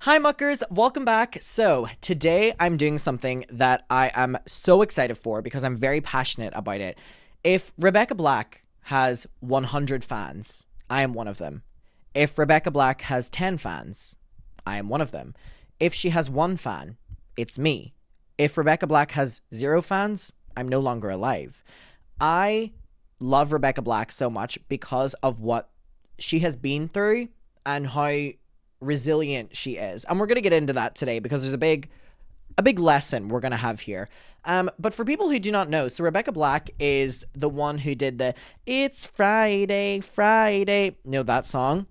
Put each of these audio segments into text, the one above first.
Hi muckers, welcome back. So today I'm doing something that I am so excited for because I'm very passionate about it. If Rebecca Black has 100 fans, I am one of them. If Rebecca Black has 10 fans, I am one of them. If she has one fan, it's me. If Rebecca Black has 0 fans, I'm no longer alive. I love Rebecca Black so much because of what she has been through and how resilient she is. And we're going to get into that today because there's a big lesson we're going to have here. But for people who do not know, so Rebecca Black is the one who did the "It's Friday, Friday," that song.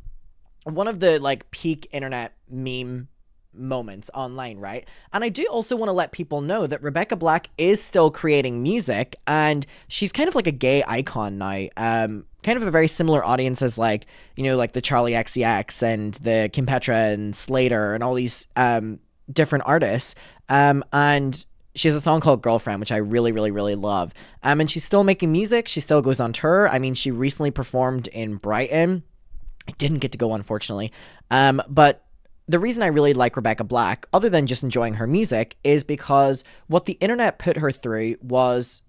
One of the peak internet meme moments online, right? And I do also want to let people know that Rebecca Black is still creating music, and she's kind of like a gay icon now. Kind of a very similar audience as like the Charlie XCX and the Kim Petra and Slater and all these different artists. And she has a song called Girlfriend, which I really, really, really love. And she's still making music. She still goes on tour. I mean, she recently performed in Brighton. I didn't get to go, unfortunately. But the reason I really like Rebecca Black, other than just enjoying her music, is because what the internet put her through was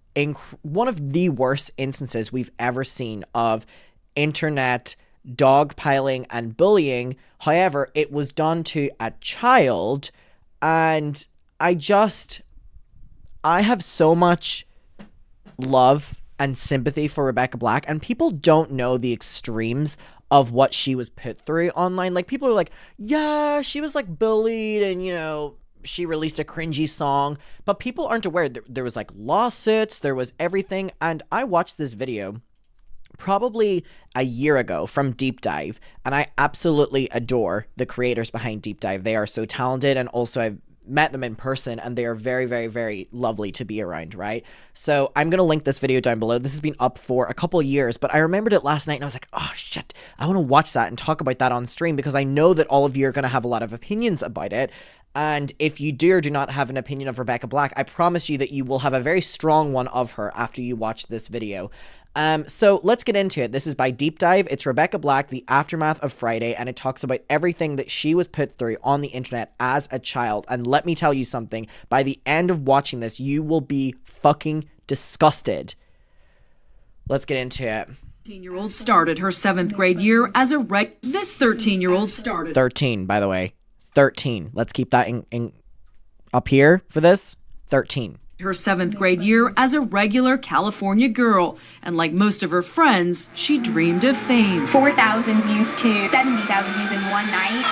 one of the worst instances we've ever seen of internet dogpiling and bullying. However, it was done to a child, and I have so much love and sympathy for Rebecca Black, and people don't know the extremes of what she was put through online. Like, people are like, yeah, she was bullied and she released a cringy song, but people aren't aware there was lawsuits, there was everything. And I watched this video probably a year ago from Deep Dive, and I absolutely adore the creators behind Deep Dive. They are so talented, and also I've met them in person, and they are very, very, very lovely to be around, right? So I'm going to link this video down below. This has been up for a couple of years, but I remembered it last night, and I was like, oh shit, I want to watch that and talk about that on stream, because I know that all of you are going to have a lot of opinions about it. And if you do or do not have an opinion of Rebecca Black, I promise you that you will have a very strong one of her after you watch this video. So let's get into it. This is by Deep Dive. It's Rebecca Black, The Aftermath of Friday, and it talks about everything that she was put through on the internet as a child. And let me tell you something, by the end of watching this, you will be fucking disgusted. Let's get into it. 13-year-old started her 7th grade year as a This 13-year-old started 13, by the way. 13. Let's keep that in up here for this. 13. Her 7th grade year as a regular California girl, and like most of her friends, she dreamed of fame. 4,000 views to 70,000 views in one night.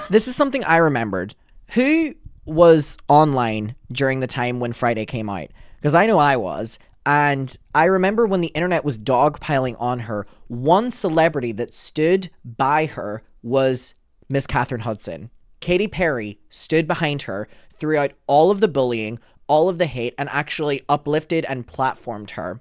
This is something I remembered. Who was online during the time when Friday came out? Because I know I was. And I remember when the internet was dogpiling on her, one celebrity that stood by her was Miss Catherine Hudson. Katy Perry stood behind her throughout all of the bullying, all of the hate, and actually uplifted and platformed her.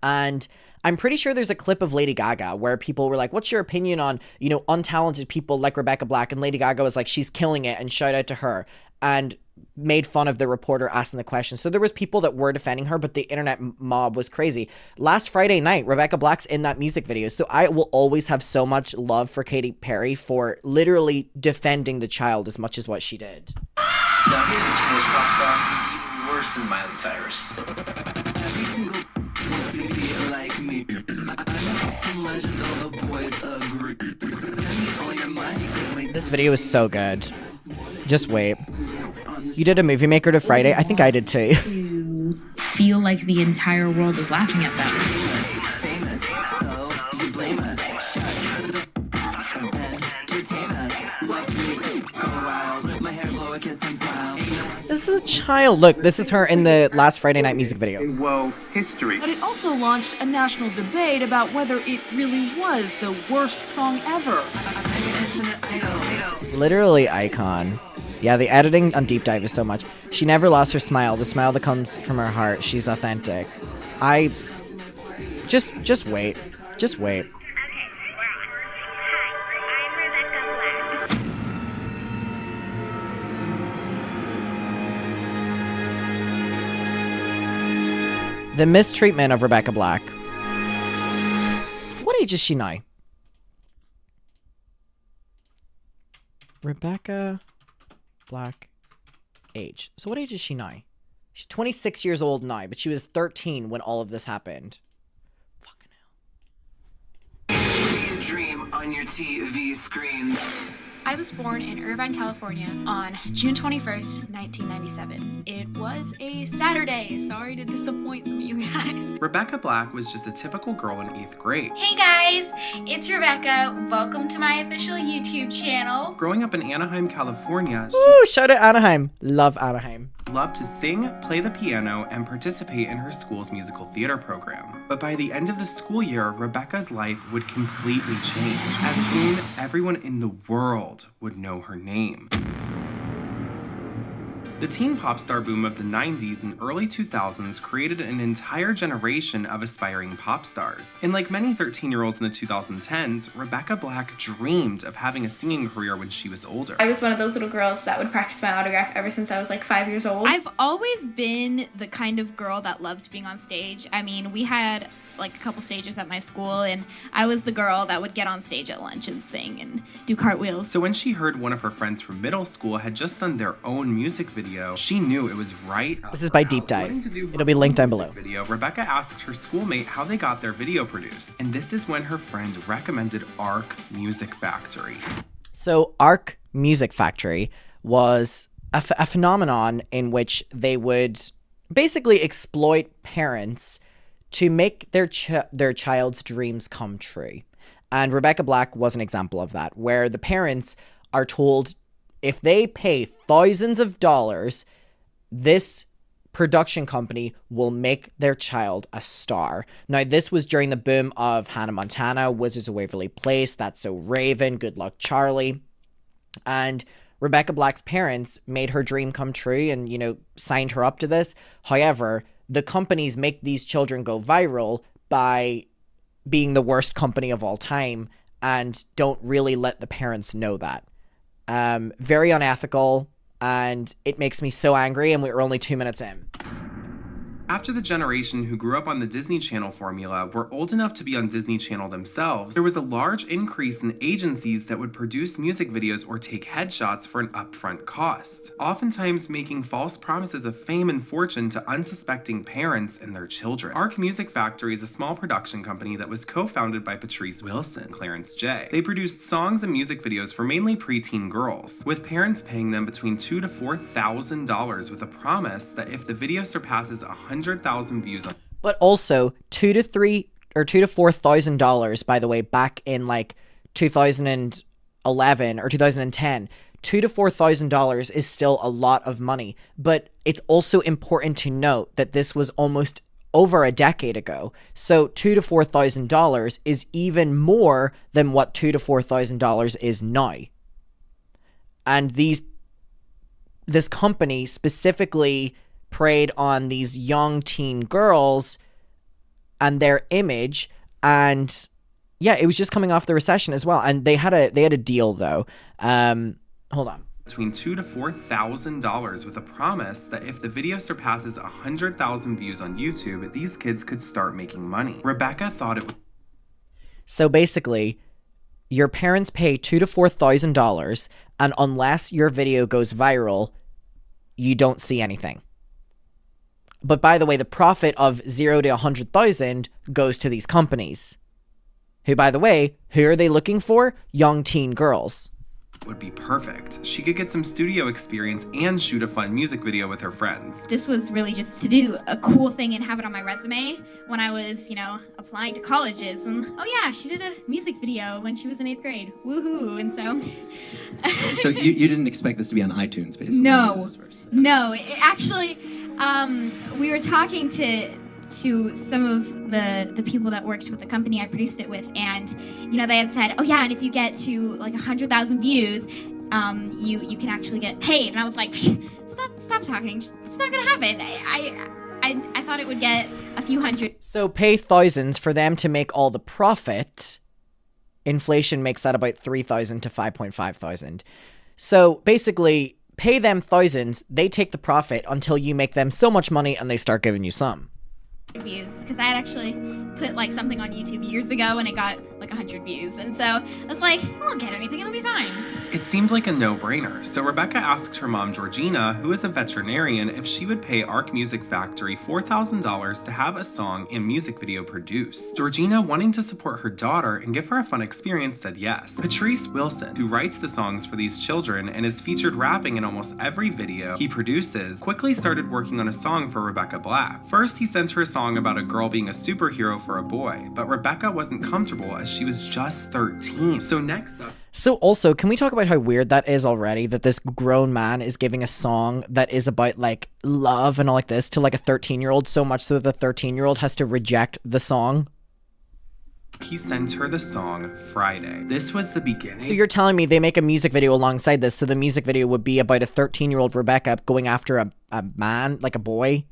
And I'm pretty sure there's a clip of Lady Gaga where people were like, what's your opinion on, untalented people like Rebecca Black? And Lady Gaga was like, she's killing it, and shout out to her, and made fun of the reporter asking the question. So there was people that were defending her, but the internet mob was crazy. Last Friday night, Rebecca Black's in that music video. So I will always have so much love for Katy Perry for literally defending the child as much as what she did. Now here's a teenage pop star who's even worse than Miley Cyrus. Every single like me. I'm legend, all the boys agree. This video is so good. Just wait. You did a movie maker to Friday? I think I did too. To feel like the entire world is laughing at them. Famous, so you blame us. This is a child. Look, this is her in the last Friday night music video. World history. But it also launched a national debate about whether it really was the worst song ever. Literally icon. Yeah, the editing on Deep Dive is so much. She never lost her smile, the smile that comes from her heart. She's authentic. Just wait. Just wait. The mistreatment of Rebecca Black. What age is she now? Rebecca Black age. So what age is she now? She's 26 years old now, but she was 13 when all of this happened. Fucking hell. Dream on your TV screens. I was born in Irvine, California on June 21st, 1997. It was a Saturday. Sorry to disappoint some of you guys. Rebecca Black was just a typical girl in 8th grade. Hey guys, it's Rebecca. Welcome to my official YouTube channel. Growing up in Anaheim, California, Ooh, shout out Anaheim. Love Anaheim. she loved to sing, play the piano, and participate in her school's musical theater program. But by the end of the school year, Rebecca's life would completely change, as soon everyone in the world would know her name. The teen pop star boom of the 90s and early 2000s created an entire generation of aspiring pop stars. And like many 13-year-olds in the 2010s, Rebecca Black dreamed of having a singing career when she was older. I was one of those little girls that would practice my autograph ever since I was like 5 years old. I've always been the kind of girl that loved being on stage. I mean, we had like a couple stages at my school, and I was the girl that would get on stage at lunch and sing and do cartwheels. So when she heard one of her friends from middle school had just done their own music video, she knew it was right up This is her by alley. Deep Dive. Wanting to do her It'll be linked down music below. Video, Rebecca asked her schoolmate how they got their video produced. And this is when her friend recommended Arc Music Factory. So Arc Music Factory was a phenomenon in which they would basically exploit parents to make their child's dreams come true. And Rebecca Black was an example of that, where the parents are told if they pay thousands of dollars, this production company will make their child a star. Now, this was during the boom of Hannah Montana, Wizards of Waverly Place, That's So Raven, Good Luck Charlie. And Rebecca Black's parents made her dream come true and, you know, signed her up to this. However, the companies make these children go viral by being the worst company of all time and don't really let the parents know that. Very unethical, and it makes me so angry, and we're only 2 minutes in. After the generation who grew up on the Disney Channel formula were old enough to be on Disney Channel themselves, there was a large increase in agencies that would produce music videos or take headshots for an upfront cost, oftentimes making false promises of fame and fortune to unsuspecting parents and their children. Arc Music Factory is a small production company that was co-founded by Patrice Wilson and Clarence J. They produced songs and music videos for mainly preteen girls, with parents paying them between $2,000 to $4,000 with a promise that if the video surpasses 100,000 views on But also $2,000 to $4,000, by the way, back in like 2011 or 2010, $2,000 to $4,000 is still a lot of money. But it's also important to note that this was almost over a decade ago. So $2,000 to $4,000 is even more than what $2,000 to $4,000 is now. And this company specifically preyed on these young teen girls and their image, and yeah, it was just coming off the recession as well. And they had a deal though. Hold on. between $2,000 to $4,000 with a promise that if the video surpasses 100,000 views on YouTube, these kids could start making money. Rebecca thought it would. So basically, your parents pay $2,000 to $4,000, and unless your video goes viral, you don't see anything. But by the way, the profit of 0 to 100,000 goes to these companies. Who, by the way, who are they looking for? Young teen girls. Would be perfect. She could get some studio experience and shoot a fun music video with her friends. This was really just to do a cool thing and have it on my resume when I was, applying to colleges. And, oh yeah, she did a music video when she was in 8th grade. Woohoo. And so... So you didn't expect this to be on iTunes, basically? No. No. It actually, we were talking to some of the people that worked with the company I produced it with, and they had said, oh yeah, and if you get to like 100,000 views, you can actually get paid. And I was like, stop talking, it's not gonna happen. I thought it would get a few hundred. So pay thousands for them to make all the profit. Inflation makes that about 3,000 to 5,500. So basically, pay them thousands, they take the profit until you make them so much money and they start giving you some. Views, because I had actually put like something on YouTube years ago and it got like 100 views. And so I was like, I won't get anything, it'll be fine. It seemed like a no-brainer, so Rebecca asked her mom, Georgina, who is a veterinarian, if she would pay Arc Music Factory $4,000 to have a song and music video produced. Georgina, wanting to support her daughter and give her a fun experience, said yes. Patrice Wilson, who writes the songs for these children and is featured rapping in almost every video he produces, quickly started working on a song for Rebecca Black. First, he sent her a song about a girl being a superhero for a boy, but Rebecca wasn't comfortable as she was just 13. So next up... So also, can we talk about how weird that is already, that this grown man is giving a song that is about like love and all like this to like a 13-year-old, so much so that the 13-year-old has to reject the song? He sent her the song Friday. This was the beginning. So you're telling me they make a music video alongside this, so the music video would be about a 13-year-old Rebecca going after a man, like a boy?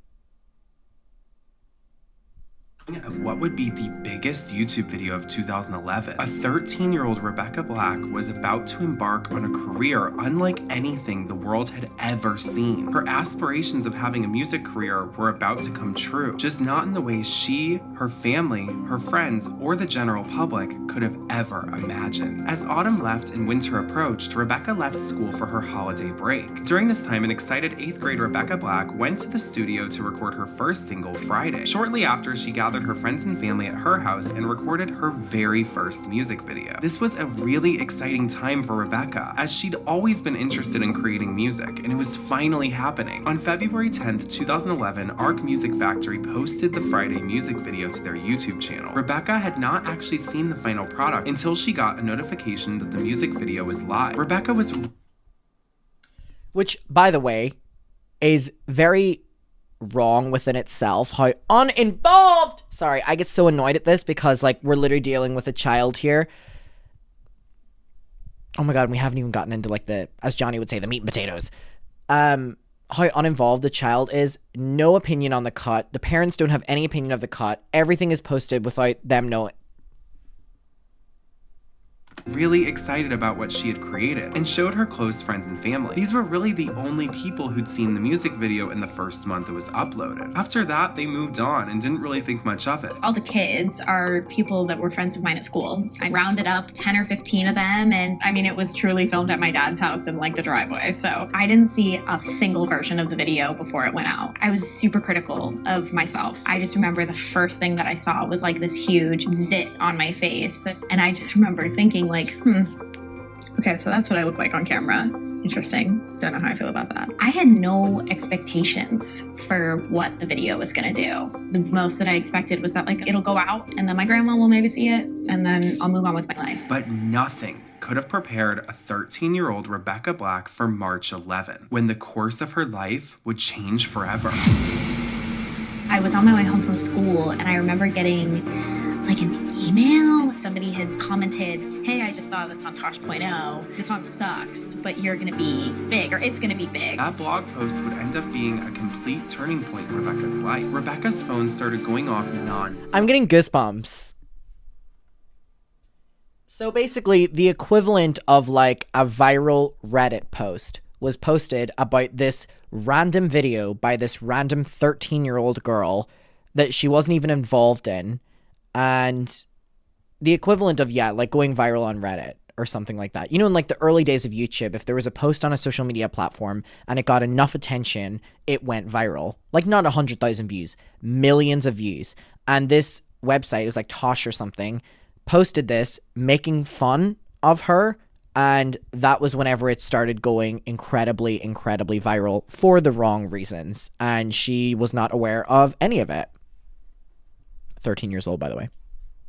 Of what would be the biggest YouTube video of 2011. A 13-year-old Rebecca Black was about to embark on a career unlike anything the world had ever seen. Her aspirations of having a music career were about to come true, just not in the way she, her family, her friends, or the general public could have ever imagined. As autumn left and winter approached, Rebecca left school for her holiday break. During this time, an excited 8th grade Rebecca Black went to the studio to record her first single, Friday. Shortly after, she gathered her friends and family at her house and recorded her very first music video. This was a really exciting time for Rebecca, as she'd always been interested in creating music, and it was finally happening. On February 10th, 2011, Arc Music Factory posted the Friday music video to their YouTube channel. Rebecca had not actually seen the final product until she got a notification that the music video was live. Rebecca was... Which, by the way, is very wrong within itself, how uninvolved. Sorry, I get so annoyed at this because like we're literally dealing with a child here. Oh my god, we haven't even gotten into like the, as Johnny would say, the meat and potatoes. How uninvolved the child is. No opinion on the cut. The parents don't have any opinion of the cut. Everything is posted without them knowing. Really excited about what she had created and showed her close friends and family. These were really the only people who'd seen the music video in the first month it was uploaded. After that, they moved on and didn't really think much of it. All the kids are people that were friends of mine at school. I rounded up 10 or 15 of them, and I mean, it was truly filmed at my dad's house in like the driveway. So I didn't see a single version of the video before it went out. I was super critical of myself. I just remember the first thing that I saw was like this huge zit on my face. And I just remember thinking like, okay, so that's what I look like on camera. Interesting. Don't know how I feel about that. I had no expectations for what the video was gonna do. The most that I expected was that like it'll go out and then my grandma will maybe see it and then I'll move on with my life. But nothing could have prepared a 13-year-old Rebecca Black for March 11, when the course of her life would change forever. I was on my way home from school and I remember getting like an email. Somebody had commented, hey, I just saw this on Tosh.0. The song sucks, but you're gonna be big, or it's gonna be big. That blog post would end up being a complete turning point in Rebecca's life. Rebecca's phone started going off non-stop. I'm getting goosebumps. So basically, the equivalent of like a viral Reddit post was posted about this random video by this random 13-year-old girl that she wasn't even involved in. And the equivalent of, yeah, like going viral on Reddit or something like that. You know, in like the early days of YouTube, if there was a post on a social media platform and it got enough attention, it went viral. Like not 100,000 views, millions of views. And this website, it was like Tosh or something, posted this making fun of her. And that was whenever it started going incredibly, incredibly viral for the wrong reasons. And she was not aware of any of it. 13 years old, by the way.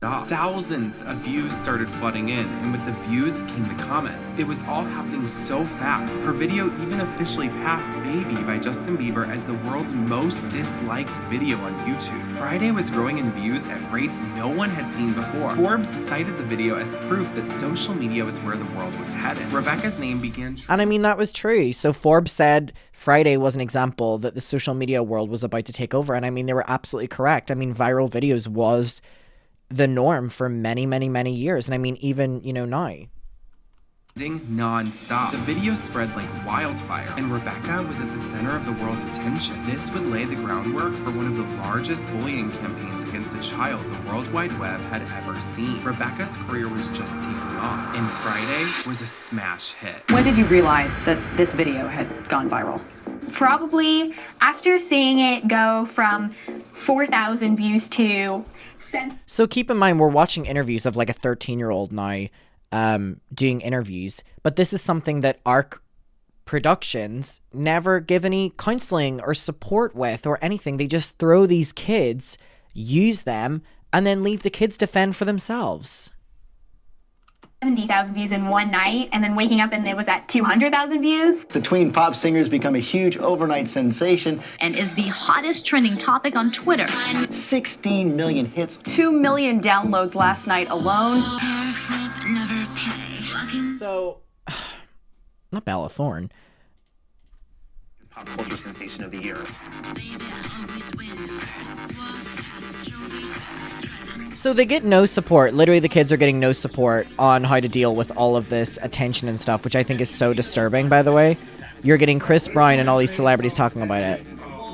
Thousands of views started flooding in, and with the views came the comments. It was all happening so fast. Her video even officially passed Baby by Justin Bieber as the world's most disliked video on YouTube. Friday was growing in views at rates no one had seen before. Forbes cited the video as proof that social media was where the world was headed. Rebecca's name began... And I mean, that was true. So Forbes said Friday was an example that the social media world was about to take over. And I mean, they were absolutely correct. I mean, viral videos was the norm for many, many, many years. And I mean, even, you know, now. non-stop. The video spread like wildfire, and Rebecca was at the center of the world's attention. This would lay the groundwork for one of the largest bullying campaigns against a child the World Wide Web had ever seen. Rebecca's career was just taking off, and Friday was a smash hit. When did you realize that this video had gone viral? Probably after seeing it go from 4,000 views to... So keep in mind, we're watching interviews of like a 13-year-old now doing interviews, but this is something that ARC Productions never give any counseling or support with or anything. They just throw these kids, use them, and then leave the kids to fend for themselves. 70,000 views in one night, and then waking up and it was at 200,000 views. The tween pop singers become a huge overnight sensation and is the hottest trending topic on Twitter. 16 million hits. 2 million downloads last night alone. So, not Bella Thorne. Pop culture sensation of the year. So they get no support. Literally, the kids are getting no support on how to deal with all of this attention and stuff, which I think is so disturbing, by the way. You're getting Chris Brown and all these celebrities talking about it.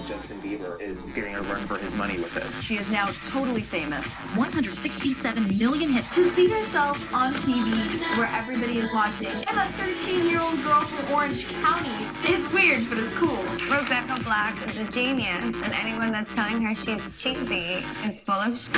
Justin Bieber is getting a run for his money with this. She is now totally famous. 167 million hits. To see herself on TV where everybody is watching. I'm a 13-year-old girl from Orange County. It's weird, but it's cool. Rebecca Black is a genius, and anyone that's telling her she's cheesy is full of shit.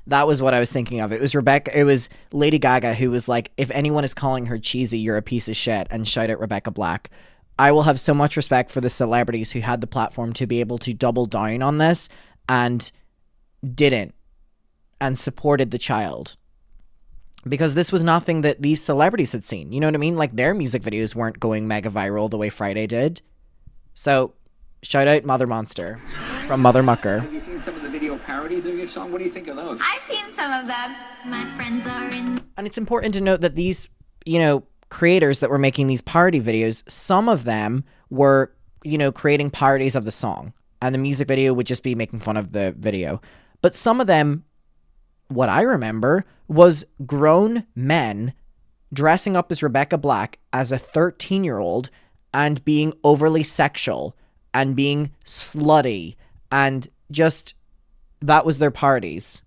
That was what I was thinking of. It was Lady Gaga who was like, if anyone is calling her cheesy, you're a piece of shit, and shout at Rebecca Black. I will have so much respect for the celebrities who had the platform to be able to double down on this and didn't and supported the child. Because this was nothing that these celebrities had seen. You know what I mean? Like, their music videos weren't going mega viral the way Friday did. So, shout out Mother Monster from Mother Mucker. Have you seen some of the video parodies of your song? What do you think of those? I've seen some of them. My friends are in. And it's important to note that these, creators that were making these parody videos, some of them were, creating parodies of the song. And the music video would just be making fun of the video. But some of them, what I remember, was grown men dressing up as Rebecca Black as a 13-year-old and being overly sexual and being slutty, and just, that was their parties,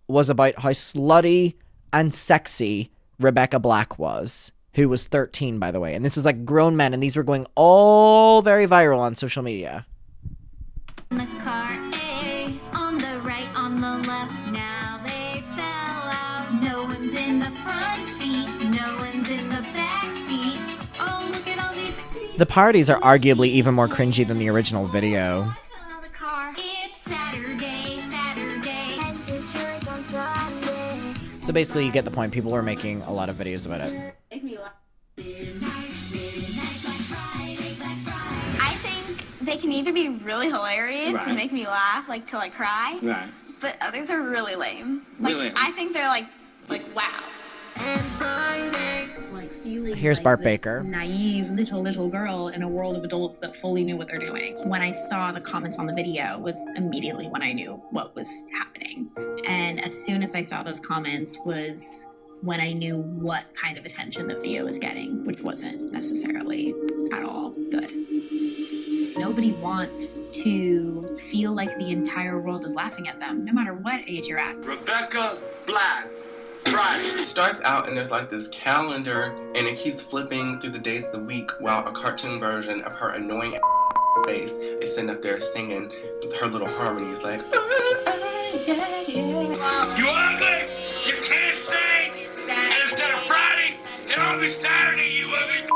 was about how slutty and sexy Rebecca Black was, who was 13, by the way. And this was like grown men, and these were going all very viral on social media. In the car, A, on the right, on the left, now they fell out. No one's in the front seat, no one's in the back seat. Oh, look at all these seats. The parodies are arguably even more cringy than the original video. It's Saturday, Saturday. So basically, you get the point. People were making a lot of videos about it. I think they can either be really hilarious Right. and make me laugh, like till I cry, Right. but others are really lame. Like, Really? I think they're like wow. It's like feeling Here's like Bart this Baker. naive little girl in a world of adults that fully knew what they're doing. When I saw the comments on the video was immediately when I knew what was happening. And as soon as I saw those comments was when I knew what kind of attention the video was getting, which wasn't necessarily at all good. Nobody wants to feel like the entire world is laughing at them, no matter what age you're at. Rebecca Black. Friday. It starts out and there's like this calendar, and it keeps flipping through the days of the week while a cartoon version of her annoying face is sitting up there singing her little harmonies like, yeah, yeah. You ugly! You can't sing! And instead of Friday, it'll be Saturday, you ugly.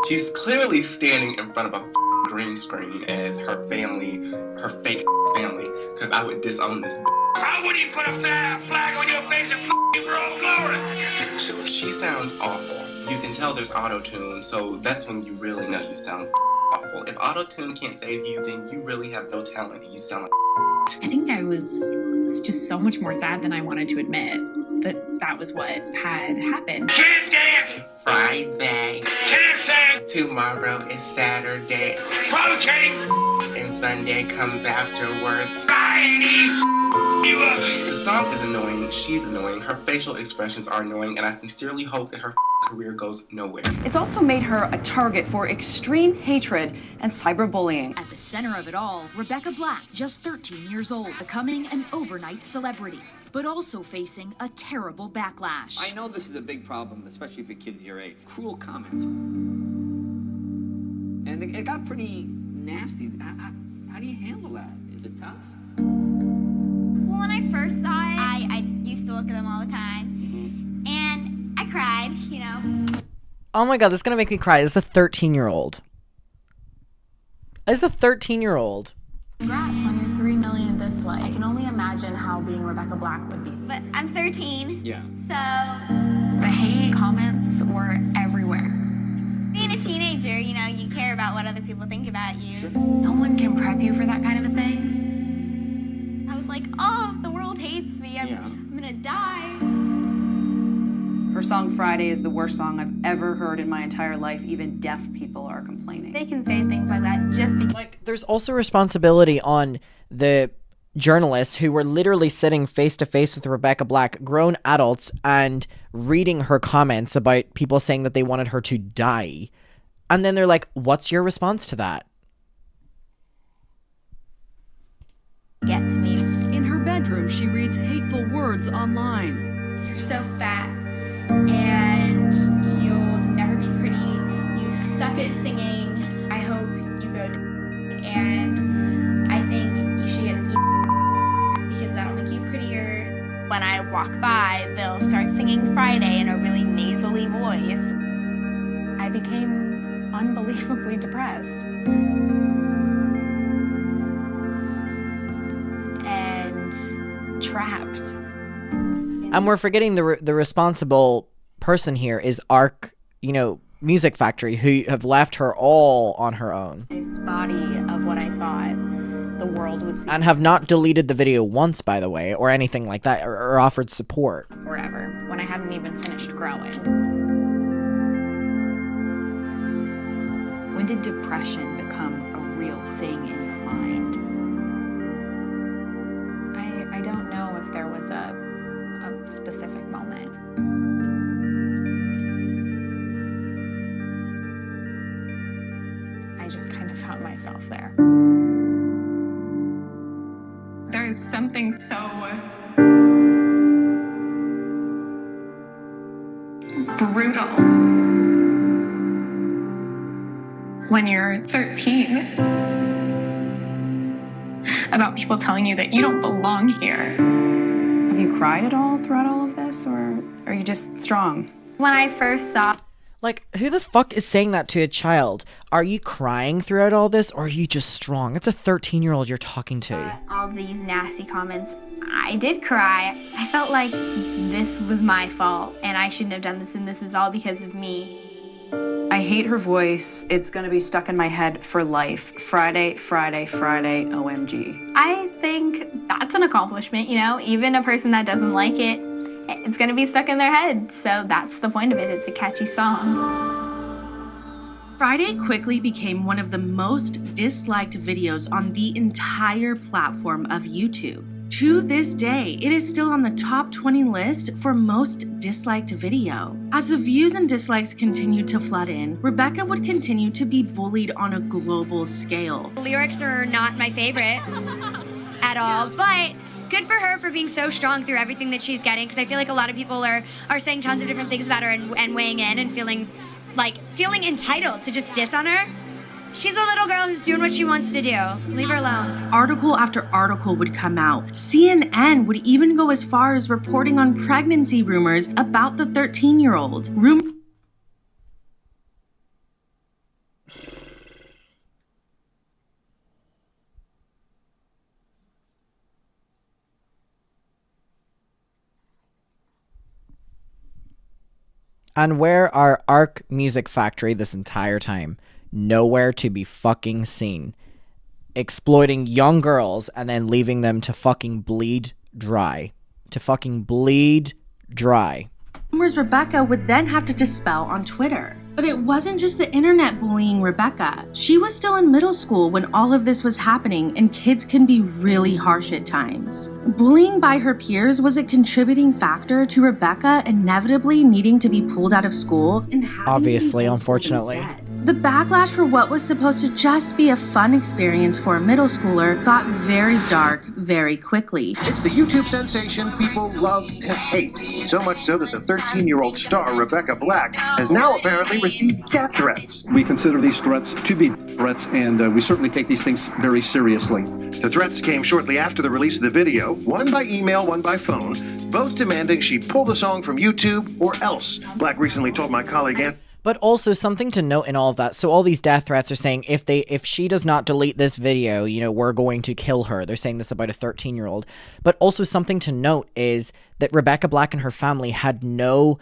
She's clearly standing in front of a green screen as her family, her fake family, because I would disown this. How would you put a flag on your face and roll glory? She sounds awful. You can tell there's auto-tune, so that's when you really know you sound awful. If auto-tune can't save you, then you really have no talent and you sound like I think I was just so much more sad than I wanted to admit that was what had happened. Can't dance! Friday. Can't sing! Tomorrow is Saturday. Provocating! And Sunday comes afterwards. Society! You ugly! The song is annoying, she's annoying, her facial expressions are annoying, and I sincerely hope that her career goes nowhere. It's also made her a target for extreme hatred and cyberbullying. At the center of it all, Rebecca Black, just 13 years old, becoming an overnight celebrity, but also facing a terrible backlash. I know this is a big problem, especially for kids your age. Cruel comments. And it got pretty nasty. How do you handle that? Is it tough? Well, when I first saw it, I used to look at them all the time. And I cried, you know. Oh my god, this is gonna make me cry. This is a 13-year-old. This is a 13-year-old. Congrats on your 3 million dislikes. I can only imagine how being Rebecca Black would be. But I'm 13. Yeah. So The hate comments were everywhere. being a teenager, you know, you care about what other people think about you. Sure. No one can prep you for that kind of a thing. I was like, oh, the world hates me. I'm gonna die. Her song Friday is the worst song I've ever heard in my entire life. Even deaf people are complaining. They can say things like that just to Like, there's also responsibility on the journalists who were literally sitting face to face with Rebecca Black, grown adults, and reading her comments about people saying that they wanted her to die. And then they're like, what's your response to that? get to me. In her bedroom, she reads hateful words online. You're so fat and you'll never be pretty. You suck at singing. I hope you go and I think you should get an because that'll make you prettier. When I walk by, they'll start singing Friday in a really nasally voice. I became unbelievably depressed. And trapped. And we're forgetting the responsible person here is Arc, Music Factory, who have left her all on her own. This body of what I thought the world would see. And have not deleted the video once, by the way, or anything like that, or offered support. Forever, when I hadn't even finished growing. When did depression become a real thing in your mind? I don't know if there was a specific moment. I just kind of found myself there. There's something so brutal when you're 13 about people telling you that you don't belong here. Have you cried at all throughout all of this, or are you just strong? When I first saw Like, who the fuck is saying that to a child? Are you crying throughout all this, or are you just strong? It's a 13-year-old you're talking to. all these nasty comments, I did cry. I felt like this was my fault and I shouldn't have done this and this is all because of me. I hate her voice. It's gonna be stuck in my head for life. Friday, Friday, Friday, OMG. I think that's an accomplishment, even a person that doesn't like it, it's gonna be stuck in their head. So that's the point of it. It's a catchy song. Friday quickly became one of the most disliked videos on the entire platform of YouTube. To this day, it is still on the top 20 list for most disliked video. As the views and dislikes continued to flood in, Rebecca would continue to be bullied on a global scale. The lyrics are not my favorite at all, but good for her for being so strong through everything that she's getting, because I feel like a lot of people are saying tons of different things about her and weighing in and feeling entitled to just diss on her. She's a little girl who's doing what she wants to do. Leave her alone. Article after article would come out. CNN would even go as far as reporting on pregnancy rumors about the 13-year-old. And where are Arc Music Factory this entire time? Nowhere to be fucking seen. Exploiting young girls and then leaving them to fucking bleed dry. Rumors Rebecca would then have to dispel on Twitter. But it wasn't just the internet bullying Rebecca. She was still in middle school when all of this was happening, and kids can be really harsh at times. Bullying by her peers was a contributing factor to Rebecca inevitably needing to be pulled out of school and having Obviously, to be unfortunately. instead. The backlash for what was supposed to just be a fun experience for a middle schooler got very dark very quickly. It's the YouTube sensation people love to hate. So much so that the 13-year-old star, Rebecca Black, has now apparently received death threats. We consider these threats to be threats, and we certainly take these things very seriously. The threats came shortly after the release of the video, one by email, one by phone, both demanding she pull the song from YouTube or else. Black recently told my colleague Ann. But also something to note in all of that. So all these death threats are saying if she does not delete this video, you know, we're going to kill her. They're saying this about a 13-year-old. But also something to note is that Rebecca Black and her family had no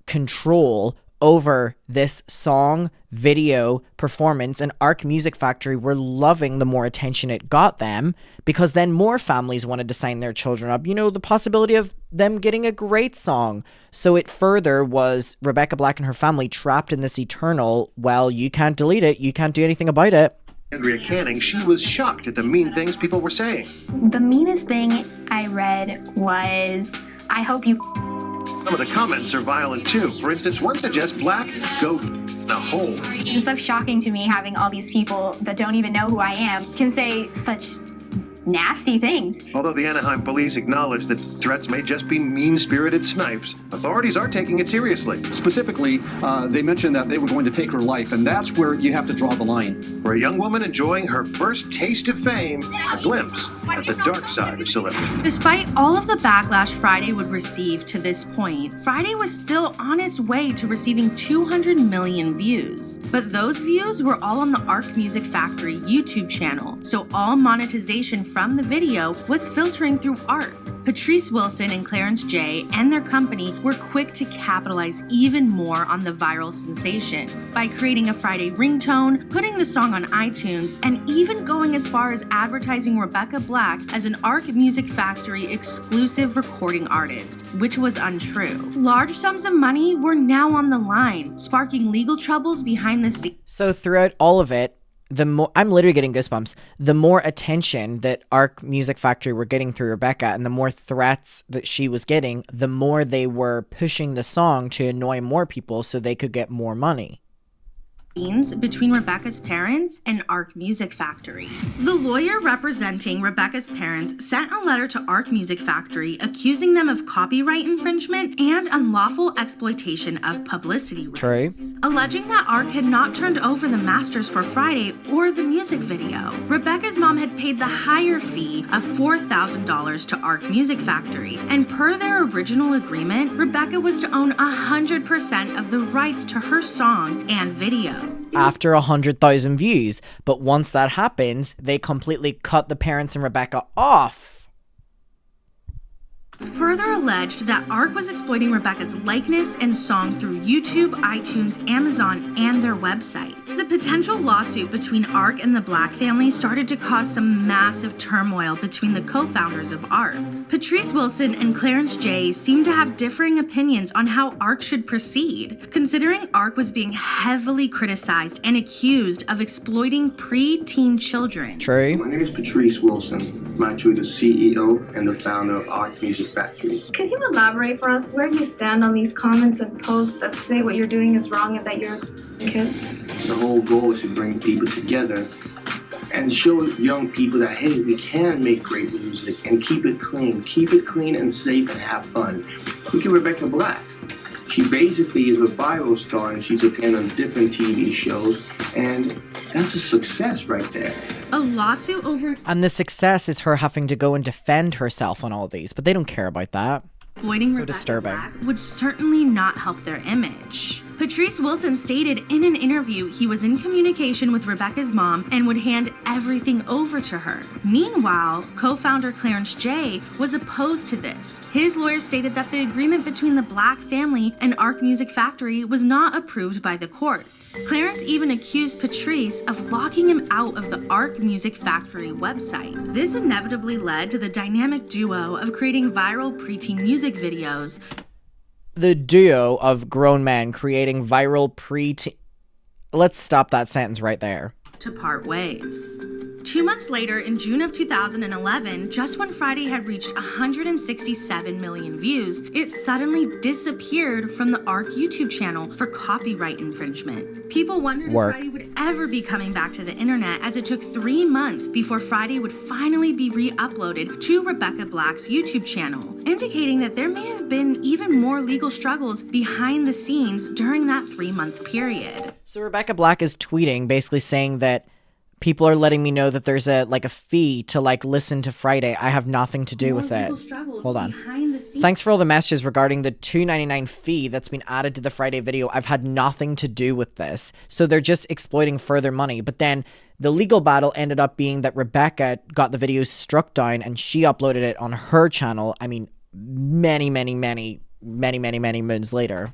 control over this song, video, performance, and Arc Music Factory were loving the more attention it got them, because then more families wanted to sign their children up. You know, the possibility of them getting a great song. So it further was Rebecca Black and her family trapped in this eternal, well, you can't delete it, you can't do anything about it. Andrea Canning, she was shocked at the mean things people were saying. The meanest thing I read was, I hope you... Some of the comments are violent too. For instance, one suggests Black go in a hole. It's so shocking to me having all these people that don't even know who I am can say such nasty things. Although the Anaheim police acknowledge that threats may just be mean-spirited snipes, authorities are taking it seriously. Specifically, they mentioned that they were going to take her life, and that's where you have to draw the line. For a young woman enjoying her first taste of fame, a glimpse at the dark side of celebrity. Despite all of the backlash Friday would receive to this point, Friday was still on its way to receiving 200 million views. But those views were all on the Arc Music Factory YouTube channel, so all monetization from the video was filtering through Arc. Patrice Wilson and Clarence J and their company were quick to capitalize even more on the viral sensation by creating a Friday ringtone, putting the song on iTunes, and even going as far as advertising Rebecca Black as an Arc Music Factory exclusive recording artist, which was untrue. Large sums of money were now on the line, sparking legal troubles behind the scenes. So throughout all of it, the more I'm literally getting goosebumps, the more attention that Arc Music Factory were getting through Rebecca and the more threats that she was getting, the more they were pushing the song to annoy more people so they could get more money. Between Rebecca's parents and Arc Music Factory. The lawyer representing Rebecca's parents sent a letter to Arc Music Factory accusing them of copyright infringement and unlawful exploitation of publicity rights. True. Alleging that Arc had not turned over the masters for Friday or the music video. Rebecca's mom had paid the higher fee of $4,000 to Arc Music Factory, and per their original agreement, Rebecca was to own 100% of the rights to her song and video. After 100,000 views. But once that happens, they completely cut the parents and Rebecca off. It's further alleged that Arc was exploiting Rebecca's likeness and song through YouTube, iTunes, Amazon, and their website. The potential lawsuit between Arc and the Black family started to cause some massive turmoil between the co-founders of Arc. Patrice Wilson and Clarence J seem to have differing opinions on how Arc should proceed, considering Arc was being heavily criticized and accused of exploiting pre-teen children. True. My name is Patrice Wilson. I'm actually the CEO and the founder of Arc Music Factory. Could you elaborate for us where you stand on these comments and posts that say what you're doing is wrong and that you're kids? The whole goal is to bring people together and show young people that, hey, we can make great music and keep it clean and safe and have fun. Look at Rebecca Black. She basically is a viral star and she's appearing on different TV shows, and that's a success right there. A lawsuit over And the success is her having to go and defend herself on all these, but they don't care about that. exploiting So Rebecca disturbing. Black would certainly not help their image. Patrice Wilson stated in an interview he was in communication with Rebecca's mom and would hand everything over to her. Meanwhile, co-founder Clarence J was opposed to this. His lawyer stated that the agreement between the Black family and Arc Music Factory was not approved by the courts. Clarence even accused Patrice of locking him out of the Arc Music Factory website. This inevitably led to the dynamic duo of creating viral preteen music videos. the duo of grown men creating viral pre-teen... Let's stop that sentence right there. To part ways. 2 months later, in June of 2011, just when Friday had reached 167 million views, it suddenly disappeared from the ARC YouTube channel for copyright infringement. People wondered if Friday would ever be coming back to the internet, as it took 3 months before Friday would finally be re-uploaded to Rebecca Black's YouTube channel, indicating that there may have been even more legal struggles behind the scenes during that 3-month period. So Rebecca Black is tweeting, basically saying that people are letting me know that there's a fee to listen to Friday. I have nothing to do with it. Hold on. Thanks for all the messages regarding the $2.99 fee that's been added to the Friday video. I've had nothing to do with this. So they're just exploiting further money. But then the legal battle ended up being that Rebecca got the video struck down and she uploaded it on her channel. I mean, many moons later.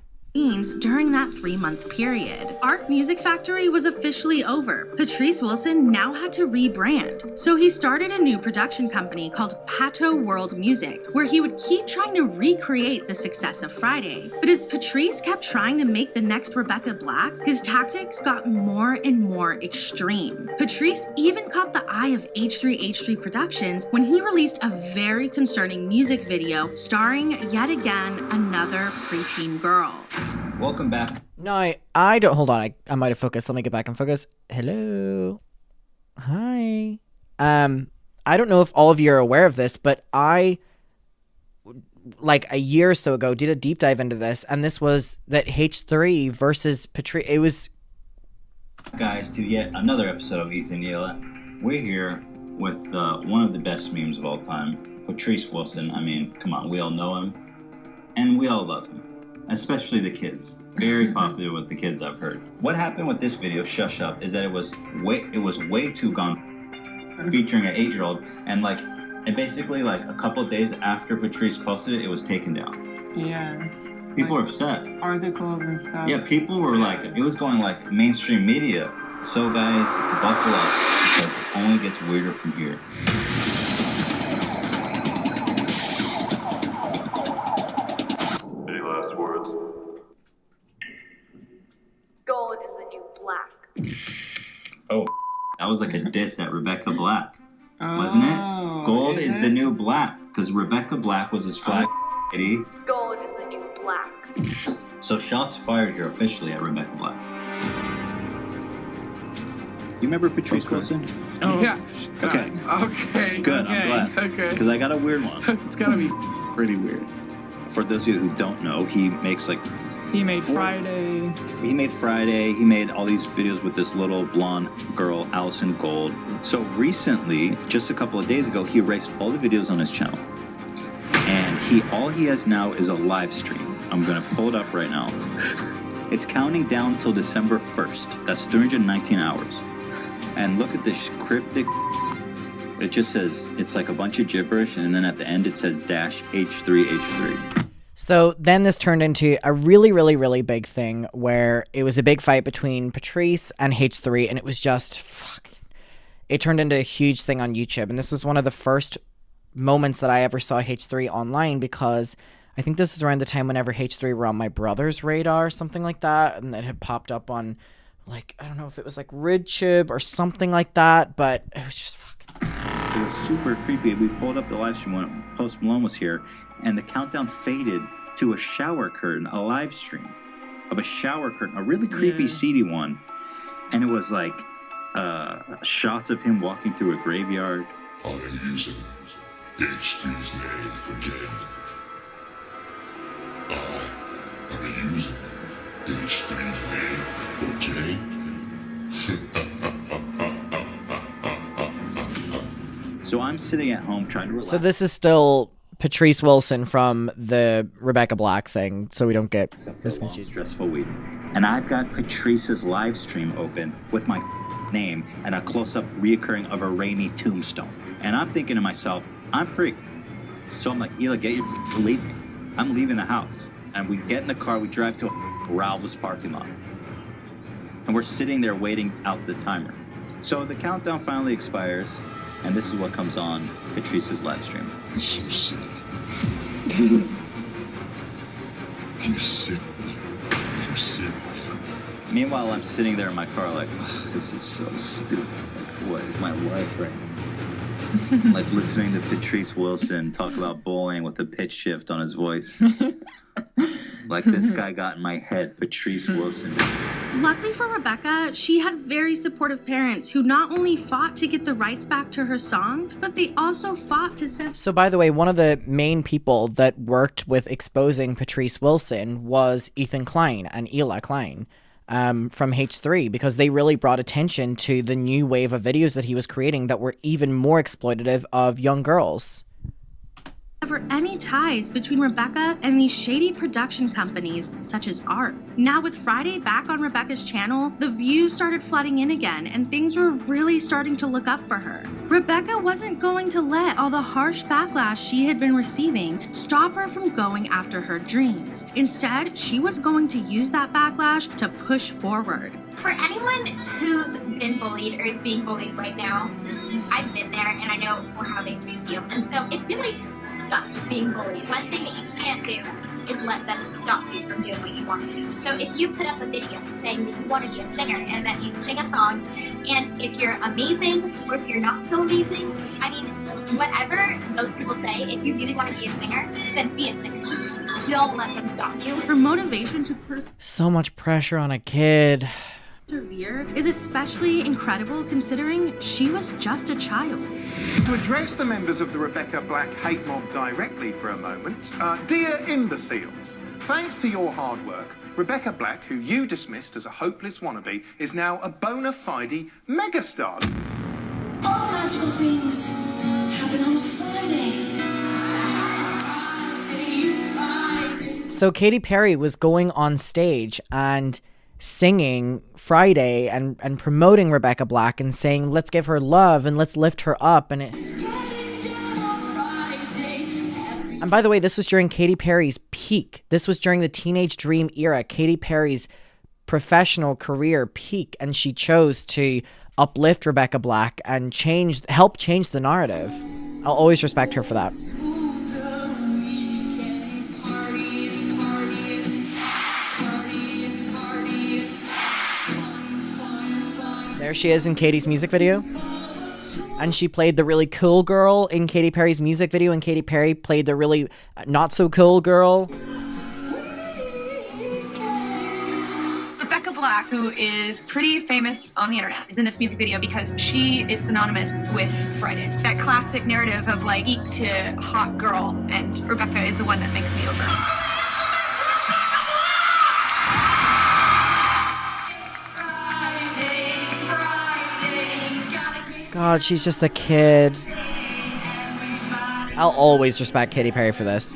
During that 3-month period. ARC Music Factory was officially over. Patrice Wilson now had to rebrand. So he started a new production company called Pato World Music, where he would keep trying to recreate the success of Friday. But as Patrice kept trying to make the next Rebecca Black, his tactics got more and more extreme. Patrice even caught the eye of H3H3 Productions when he released a very concerning music video starring, yet again, another preteen girl. Welcome back. No, I don't. Hold on. I might have focused. Let me get back and focus. Hello. Hi. I don't know if all of you are aware of this, but I, a year or so ago, did a deep dive into this, and this was that H3 versus Patrice. It was... Guys, to yet another episode of Ethan Yella. We're here with one of the best memes of all time, Patrice Wilson. I mean, come on, we all know him, and we all love him. Especially the kids. Very popular with the kids, I've heard. What happened with this video, Shush Up, is that it was way too gone, featuring an 8-year-old, and and basically a couple of days after Patrice posted it, it was taken down. Yeah. People were upset. Articles and stuff. Yeah, people were it was going mainstream media. So guys, buckle up, because it only gets weirder from here. Gold is the new black. Oh, that was like a diss at Rebecca Black, wasn't it? Gold is the new black, because Rebecca Black was his flag lady. Gold is the new black. So shots fired here officially at Rebecca Black. You remember Patrice Wilson? Oh, yeah. Okay. Okay. Good, okay. I'm glad. Okay. Because I got a weird one. It's gotta be pretty weird. For those of you who don't know, he makes He made Friday. He made Friday. He made all these videos with this little blonde girl, Allison Gold. So recently, just a couple of days ago, he erased all the videos on his channel. And all he has now is a live stream. I'm gonna pull it up right now. It's counting down till December 1st. That's 319 hours. And look at this cryptic. It just says, it's a bunch of gibberish, and then at the end it says -H3H3. So then this turned into a really big thing where it was a big fight between Patrice and H3, and it was just, it turned into a huge thing on YouTube. And this was one of the first moments that I ever saw H3 online, because I think this was around the time whenever H3 were on my brother's radar or something like that, and it had popped up on, I don't know if it was RidTube or something like that, but it was just It was super creepy. We pulled up the live stream when Post Malone was here, and the countdown faded to a shower curtain, a live stream of a shower curtain, a really creepy, seedy one. And it was shots of him walking through a graveyard. I am using H3's name for gain. I am using H3's name for gain. So I'm sitting at home trying to relax. So this is still Patrice Wilson from the Rebecca Black thing, so we don't get this confused. Stressful week. And I've got Patrice's live stream open with my name and a close-up reoccurring of a rainy tombstone. And I'm thinking to myself, I'm freaked. So I'm like, Hila, get your leaving. I'm leaving the house. And we get in the car, we drive to Ralph's parking lot. And we're sitting there waiting out the timer. So the countdown finally expires, and this is what comes on Patrice's live stream. You sent me. You sent me. Meanwhile, I'm sitting there in my car like, oh, this is so stupid. Like, what is my life right now? Like listening to Patrice Wilson talk about bowling with a pitch shift on his voice. Like this guy got in my head, Patrice Wilson. Luckily for Rebecca, she had very supportive parents who not only fought to get the rights back to her song, but they also fought to set. So by the way, one of the main people that worked with exposing Patrice Wilson was Ethan Klein and Eli Klein from H3, because they really brought attention to the new wave of videos that he was creating that were even more exploitative of young girls. Ever any ties between Rebecca and these shady production companies such as ARP. Now with Friday back on Rebecca's channel, the views started flooding in again and things were really starting to look up for her. Rebecca wasn't going to let all the harsh backlash she had been receiving stop her from going after her dreams. Instead, she was going to use that backlash to push forward. For anyone who's been bullied or is being bullied right now, I've been there and I know how they feel. And so it really sucks being bullied. One thing that you can't do is let them stop you from doing what you want to. So if you put up a video saying that you want to be a singer and that you sing a song, and if you're amazing or if you're not so amazing, I mean, whatever those people say, if you really want to be a singer, then be a singer. Just don't let them stop you. Her motivation to So much pressure on a kid. persevere is especially incredible considering she was just a child. To address the members of the Rebecca Black hate mob directly for a moment, dear imbeciles, thanks to your hard work, Rebecca Black, who you dismissed as a hopeless wannabe, is now a bona fide megastar. All magical things happen on a Friday. So Katy Perry was going on stage and singing Friday and promoting Rebecca Black and saying, let's give her love and let's lift her up. And by the way, this was during Katy Perry's peak. This was during the Teenage Dream era, Katy Perry's professional career peak. And she chose to uplift Rebecca Black and help change the narrative. I'll always respect her for that. There she is in Katy's music video. And she played the really cool girl in Katy Perry's music video, and Katy Perry played the really not so cool girl. Rebecca Black, who is pretty famous on the internet, is in this music video because she is synonymous with Fridays. That classic narrative of like geek to hot girl, and Rebecca is the one that makes me over. God, she's just a kid. I'll always respect Katy Perry for this.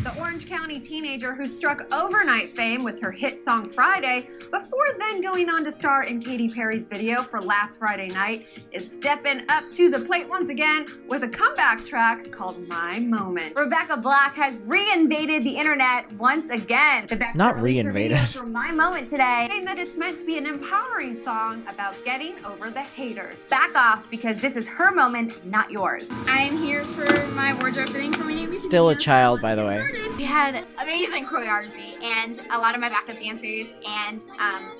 The Orange County teenager who struck overnight fame with her hit song Friday, before then going on to star in Katy Perry's video for last Friday night, is stepping up to the plate once again with a comeback track called My Moment. Rebecca Black has reinvaded the internet once again. Not reinvaded. For My Moment today, saying that it's meant to be an empowering song about getting over the haters. Back off, because this is her moment, not yours. I'm here for my wardrobe fitting for my new music Still a video. child, by the way. We had amazing choreography, and a lot of my backup dancers and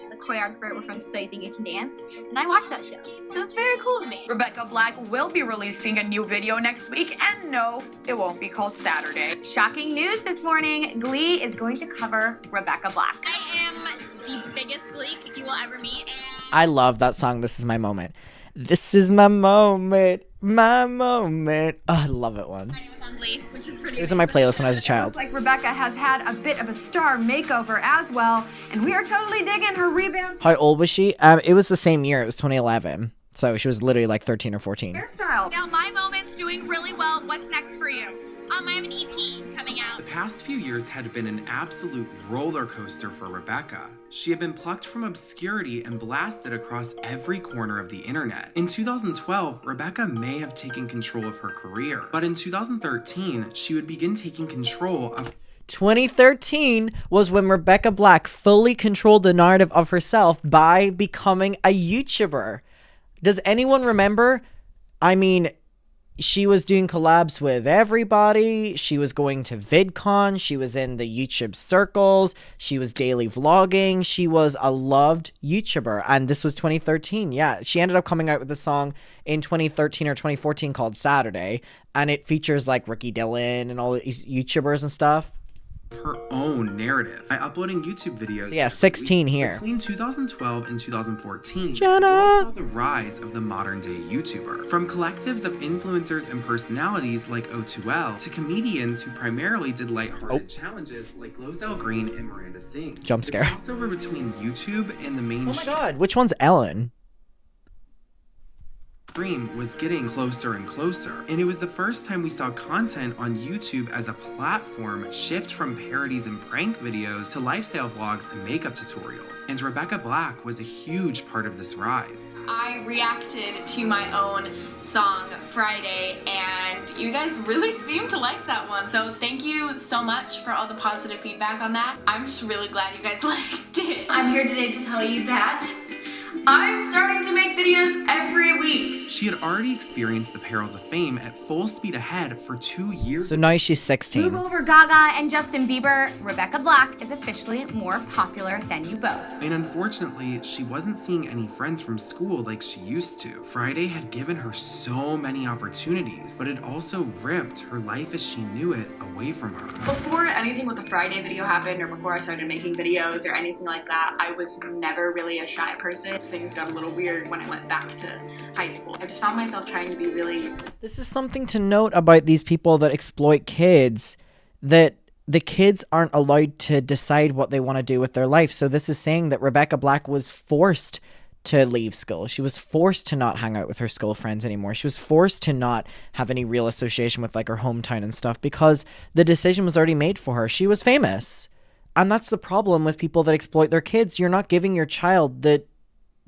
the choreographer were from So You Think You Can Dance, and I watched that show, so it's very cool to me. Rebecca Black will be releasing a new video next week, and no, it won't be called Saturday. Shocking news this morning, Glee is going to cover Rebecca Black. I am the biggest Gleek you will ever meet, and I love that song, This Is My Moment. This is my moment, my moment. Oh, I love it one. my name was on Glee, which is pretty It was in my playlist when I was a child. Looks like Rebecca has had a bit of a star makeover as well, and we are totally digging her rebound How old was she? It was the same year. It was 2011. So she was literally like 13 or 14. hairstyle. Now my moment's doing really well. What's next for you? I have an EP coming out. The past few years had been an absolute roller coaster for Rebecca. She had been plucked from obscurity and blasted across every corner of the internet. In 2012, Rebecca may have taken control of her career, but in 2013, she would begin taking control of 2013 was when Rebecca Black fully controlled the narrative of herself by becoming a YouTuber. Does anyone remember? I mean, she was doing collabs with everybody. She was going to VidCon. She was in the YouTube circles. She was daily vlogging. She was a loved YouTuber. And this was 2013. Yeah, she ended up coming out with a song in 2013 or 2014 called Saturday. And it features like Ricky Dillon and all these YouTubers and stuff. Her own narrative by uploading YouTube videos. So yeah, 16 here. Between 2012 and 2014, Jenna saw the rise of the modern day YouTuber. From collectives of influencers and personalities like O2L to comedians who primarily did lighthearted challenges like Lozelle Green and Miranda Sings. Jump scare. The crossover between YouTube and the main Oh my god, which one's Ellen? stream was getting closer and closer, and it was the first time we saw content on YouTube as a platform shift from parodies and prank videos to lifestyle vlogs and makeup tutorials. And Rebecca Black was a huge part of this rise. I reacted to my own song Friday, and you guys really seem to like that one. So thank you so much for all the positive feedback on that. I'm just really glad you guys liked it. I'm here today to tell you that I'm starting to make videos every week. She had already experienced the perils of fame at full speed ahead for 2 years. So now she's 16. Move over Gaga and Justin Bieber, Rebecca Black is officially more popular than you both. And unfortunately, she wasn't seeing any friends from school like she used to. Friday had given her so many opportunities, but it also ripped her life as she knew it away from her. Before anything with the Friday video happened, or before I started making videos or anything like that, I was never really a shy person. Things got a little weird when I went back to high school. I just found myself trying to be really... This is something to note about these people that exploit kids, that the kids aren't allowed to decide what they want to do with their life. So this is saying that Rebecca Black was forced to leave school. She was forced to not hang out with her school friends anymore. She was forced to not have any real association with like her hometown and stuff because the decision was already made for her. She was famous. And that's the problem with people that exploit their kids. You're not giving your child the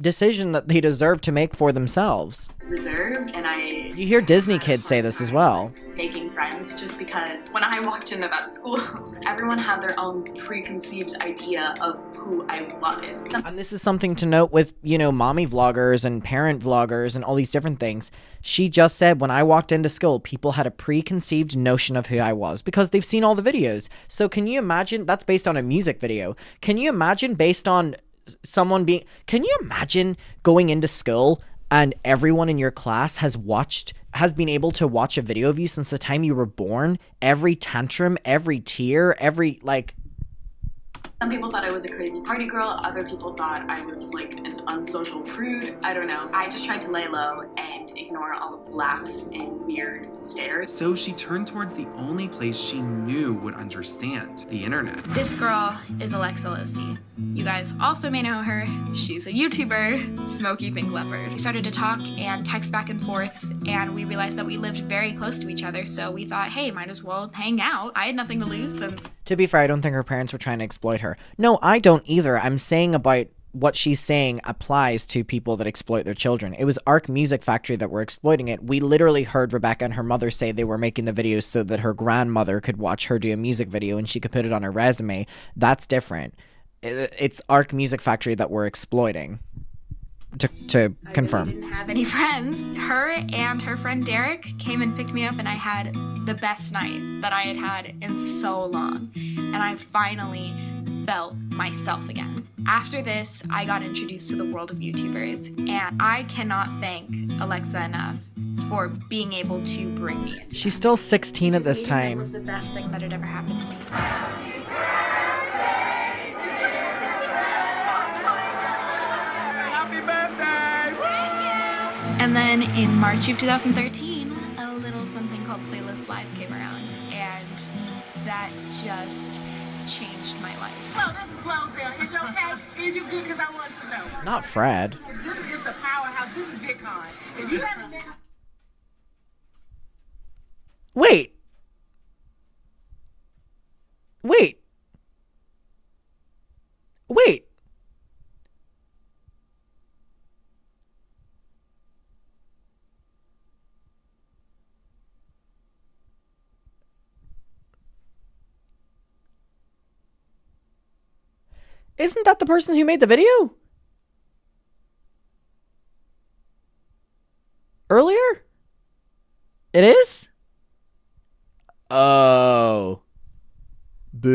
decision that they deserve to make for themselves. reserved, and You hear Disney kids say this as well. making friends just because when I walked into that school, everyone had their own preconceived idea of who I was. And this is something to note with, you know, mommy vloggers and parent vloggers and all these different things. She just said when I walked into school, people had a preconceived notion of who I was because they've seen all the videos. So can you imagine, that's based on a music video. Can you imagine based on someone being, can you imagine going into school and everyone in your class has been able to watch a video of you since the time you were born? Every tantrum, every tear, every, like... Some people thought I was a crazy party girl. Other people thought I was like an unsocial prude. I don't know. I just tried to lay low and ignore all of the laughs and weird stares. So she turned towards the only place she knew would understand, the internet. This girl is Alexa Losi. You guys also may know her. She's a YouTuber, Smokey Pink Leopard. We started to talk and text back and forth, and we realized that we lived very close to each other, so we thought, hey, might as well hang out. I had nothing to lose since... To be fair, I don't think her parents were trying to exploit her. No, I don't either. I'm saying about what she's saying applies to people that exploit their children. It was Arc Music Factory that were exploiting it. We literally heard Rebecca and her mother say they were making the videos so that her grandmother could watch her do a music video and she could put it on her resume. That's different. It's Arc Music Factory that we're exploiting. To confirm. I really didn't have any friends. Her and her friend Derek came and picked me up, and I had the best night that I had had in so long. And I finally felt myself again. After this, I got introduced to the world of YouTubers, and I cannot thank Alexa enough for being able to bring me into She's still 16 at this time. It was the best thing that had ever happened to me. And then in March of 2013, a little something called Playlist Live came around, and that just changed my life. Hello, this is Glozell. Is you okay? Is you good? Because I want to know. Not Fred. This is the powerhouse. This is VidCon. If you haven't been... Wait. Wait. Wait. Isn't that the person who made the video? Earlier? It is? Oh. Boo.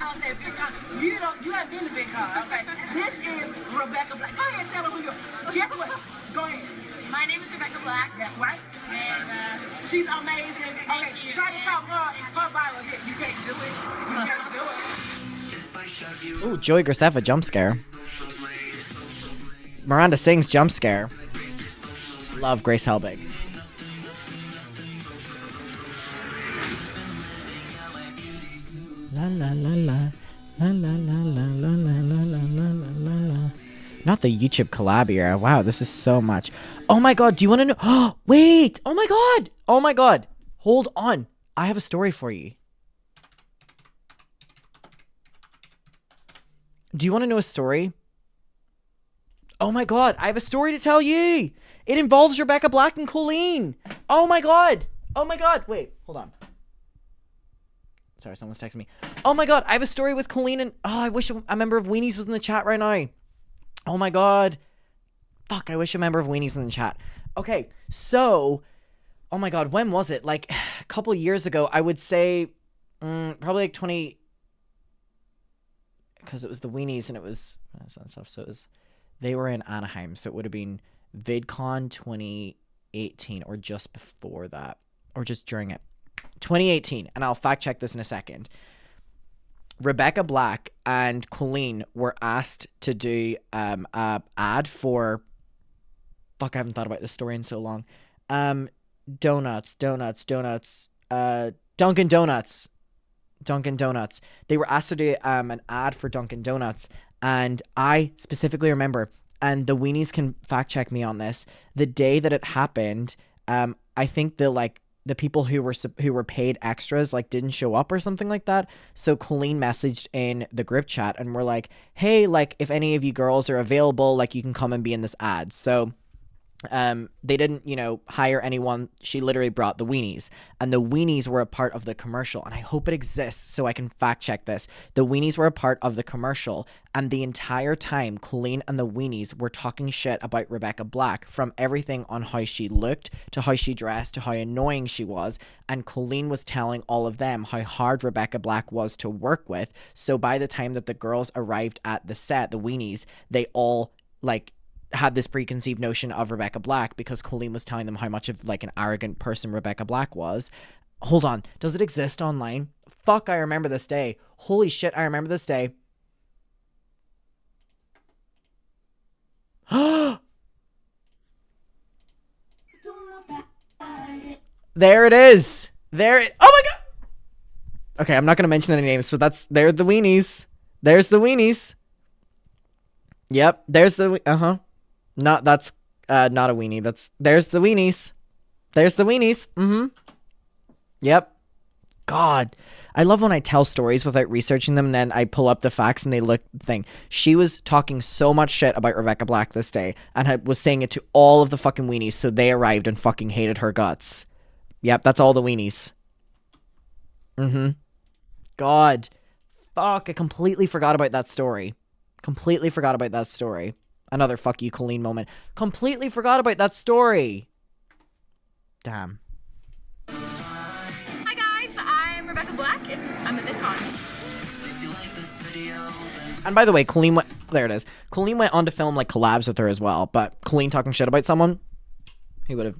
Okay, big car. You have been to big car. Okay. This is Rebecca Black. Go ahead and tell her who you are. Guess what? Go ahead. My name is Rebecca Black. That's right. And She's amazing. Okay, try to talk her viral hit. You can't do it. You can't do it. Ooh, Joey Graceffa jump scare. Miranda Sings jump scare. Love Grace Helbig. La la la la. La la la la la la la la la la. Not the YouTube collab era. Wow, this is so much. Oh my god, do you want to know? Oh, wait! Oh my god! Oh my god! Hold on. I have a story for you. Do you want to know a story? Oh my god, I have a story to tell you! It involves Rebecca Black and Colleen! Oh my god! Oh my god! Wait, hold on. Sorry, someone's texting me. Oh my god, I have a story with Colleen and... Oh, I wish a member of Weenies was in the chat right now. Oh my god. Fuck, I wish a member of Weenies was in the chat. Okay, so... Oh my god, when was it? Like, a couple years ago, I would say... probably like 20... Because it was the Weenies and it was... Stuff, so it was... They were in Anaheim, so it would have been VidCon 2018 or just before that. Or just during it. 2018, and I'll fact check this in a second. Rebecca Black and Colleen were asked to do a ad for... Fuck, I haven't thought about this story in so long. Donuts. Dunkin' Donuts. Dunkin' Donuts. They were asked to do an ad for Dunkin' Donuts, and I specifically remember, and the Weenies can fact check me on this, the day that it happened, I think the people who were paid extras didn't show up or something like that. So Colleen messaged in the group chat and we're like, hey, if any of you girls are available, you can come and be in this ad. So they didn't, hire anyone. She literally brought the Weenies, and the Weenies were a part of the commercial, and I hope it exists so I can fact check this. The Weenies were a part of the commercial, and the entire time Colleen and the Weenies were talking shit about Rebecca Black, from everything on how she looked to how she dressed to how annoying she was, and Colleen was telling all of them how hard Rebecca Black was to work with. So by the time that the girls arrived at the set, the Weenies, they all had this preconceived notion of Rebecca Black because Colleen was telling them how much of an arrogant person Rebecca Black was. Hold on, does it exist online? Fuck, I remember this day. Holy shit, I remember this day. There it is. Oh my god. Okay, I'm not gonna mention any names, but there's the Weenies. There's the Weenies. Yep, there's the that's not a weenie. There's the Weenies. There's the Weenies. Yep. God, I love when I tell stories without researching them, and then I pull up the facts and they look thing. She was talking so much shit about Rebecca Black this day, and was saying it to all of the fucking Weenies, so they arrived and fucking hated her guts. Yep, that's all the Weenies. God. Fuck, I completely forgot about that story. Another fuck you Colleen moment. Completely forgot about that story. Damn. Hi guys, I'm Rebecca Black and I'm a VidCon. And by the way, Colleen went on to film collabs with her as well, but Colleen talking shit about someone, he would have...